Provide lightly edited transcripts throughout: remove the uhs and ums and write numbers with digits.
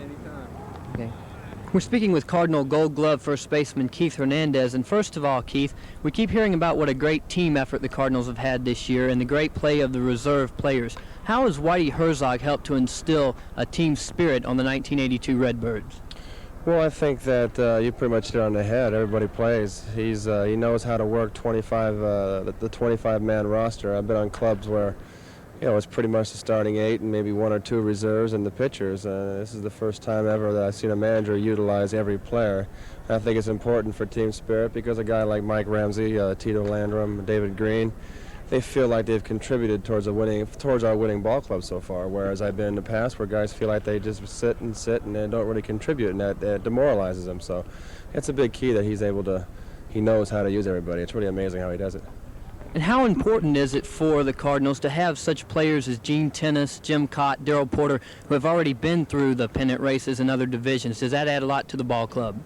anytime. Okay. We're speaking with Cardinal Gold Glove first baseman Keith Hernandez. And first of all, Keith, we keep hearing about what a great team effort the Cardinals have had this year and the great play of the reserve players. How has Whitey Herzog helped to instill a team spirit on the 1982 Redbirds? Well, I think that you pretty much hit it on the head. Everybody plays. He knows how to work the 25-man roster. I've been on clubs where, it's pretty much the starting 8 and maybe 1 or 2 reserves and the pitchers. This is the first time ever that I've seen a manager utilize every player. And I think it's important for team spirit because a guy like Mike Ramsey, Tito Landrum, David Green, they feel like they've contributed towards our winning ball club so far, whereas I've been in the past where guys feel like they just sit and they don't really contribute, and that demoralizes them. So it's a big key that he knows how to use everybody. It's really amazing how he does it. And how important is it for the Cardinals to have such players as Gene Tennis, Jim Cott, Darrell Porter, who have already been through the pennant races and other divisions? Does that add a lot to the ball club?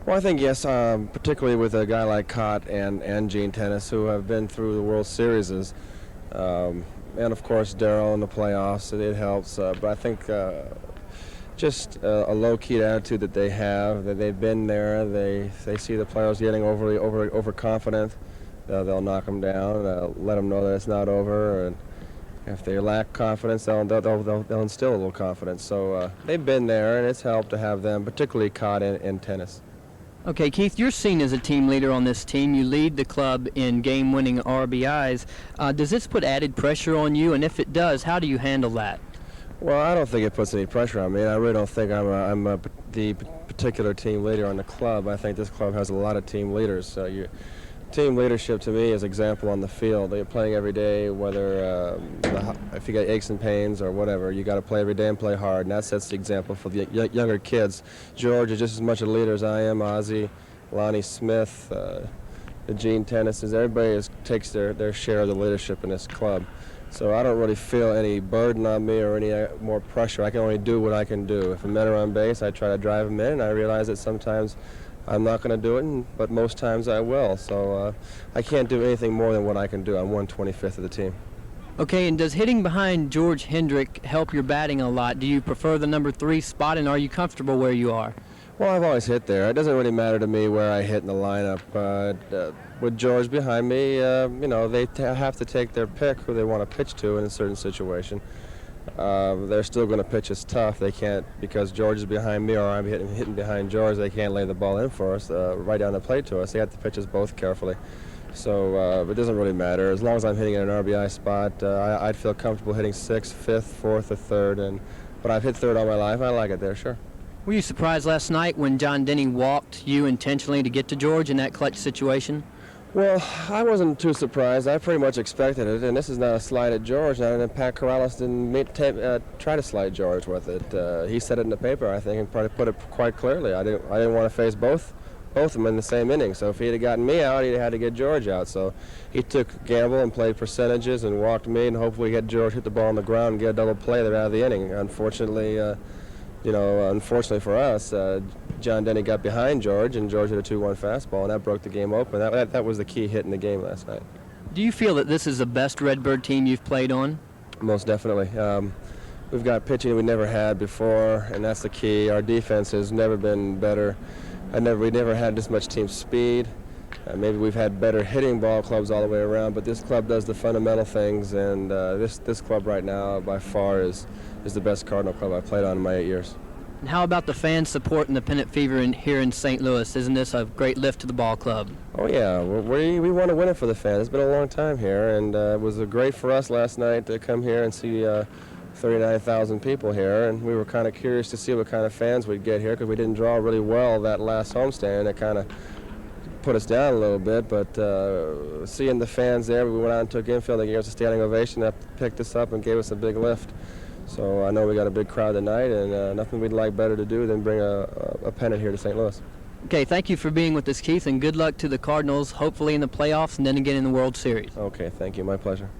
Well, I think yes, particularly with a guy like Cott and Gene Tennis, who have been through the World Series, and of course Darrell in the playoffs. It helps, but I think just a low-key attitude that they have, that they've been there. They see the players getting overconfident. They'll knock them down, let them know that it's not over, and if they lack confidence, they'll instill a little confidence. So they've been there, and it's helped to have them, particularly Cott and Tennis. Okay, Keith, you're seen as a team leader on this team. You lead the club in game-winning RBIs. Does this put added pressure on you, and if it does, how do you handle that? Well, I don't think it puts any pressure on me. I really don't think I'm the particular team leader on the club. I think this club has a lot of team leaders. Team leadership to me is example on the field. You're playing every day, whether if you got aches and pains or whatever, you got to play every day and play hard, and that sets the example for the younger kids. George is just as much a leader as I am. Ozzie, Lonnie Smith, the Gene Tennis's, everybody takes their share of the leadership in this club. So I don't really feel any burden on me or any more pressure. I can only do what I can do. If a men are on base, I try to drive them in, and I realize that sometimes I'm not going to do it, but most times I will. So I can't do anything more than what I can do. I'm 1/25 of the team. Okay, and does hitting behind George Hendrick help your batting a lot? Do you prefer the number 3 spot, and are you comfortable where you are? Well, I've always hit there. It doesn't really matter to me where I hit in the lineup. With George behind me, they have to take their pick who they want to pitch to in a certain situation. They're still going to pitch us tough. They can't, because George is behind me or I'm hitting behind George, they can't lay the ball in for us right down the plate to us. They have to pitch us both carefully. So it doesn't really matter. As long as I'm hitting in an RBI spot, I'd feel comfortable hitting 6th, 5th, 4th, or 3rd. But I've hit 3rd all my life. I like it there, sure. Were you surprised last night when John Denny walked you intentionally to get to George in that clutch situation? Well, I wasn't too surprised. I pretty much expected it, and this is not a slide at George. And Pat Corrales didn't try to slide George with it. He said it in the paper, I think, and probably put it quite clearly. I didn't want to face both of them in the same inning. So if he'd have gotten me out, he'd have had to get George out. So he took a gamble and played percentages and walked me, and hopefully get George hit the ball on the ground and get a double play there out of the inning. Unfortunately, unfortunately for us, John Denny got behind George, and George hit a 2-1 fastball, and that broke the game open. That was the key hit in the game last night. Do you feel that this is the best Redbird team you've played on? Most definitely. We've got pitching we never had before, and that's the key. Our defense has never been better. We never had this much team speed. Maybe we've had better hitting ball clubs all the way around, but this club does the fundamental things, and this club right now by far is the best Cardinal club I've played on in my 8 years. And how about the fans supporting the Pennant Fever here in St. Louis? Isn't this a great lift to the ball club? Oh yeah, we want to win it for the fans. It's been a long time here, and it was great for us last night to come here and see 39,000 people here, and we were kind of curious to see what kind of fans we'd get here because we didn't draw really well that last homestand. It kind of put us down a little bit, but seeing the fans there, we went out and took infield. They gave us a standing ovation, that picked us up and gave us a big lift. So I know we got a big crowd tonight, and nothing we'd like better to do than bring a pennant here to St. Louis. Okay, thank you for being with us, Keith, and good luck to the Cardinals, hopefully in the playoffs and then again in the World Series. Okay, thank you. My pleasure.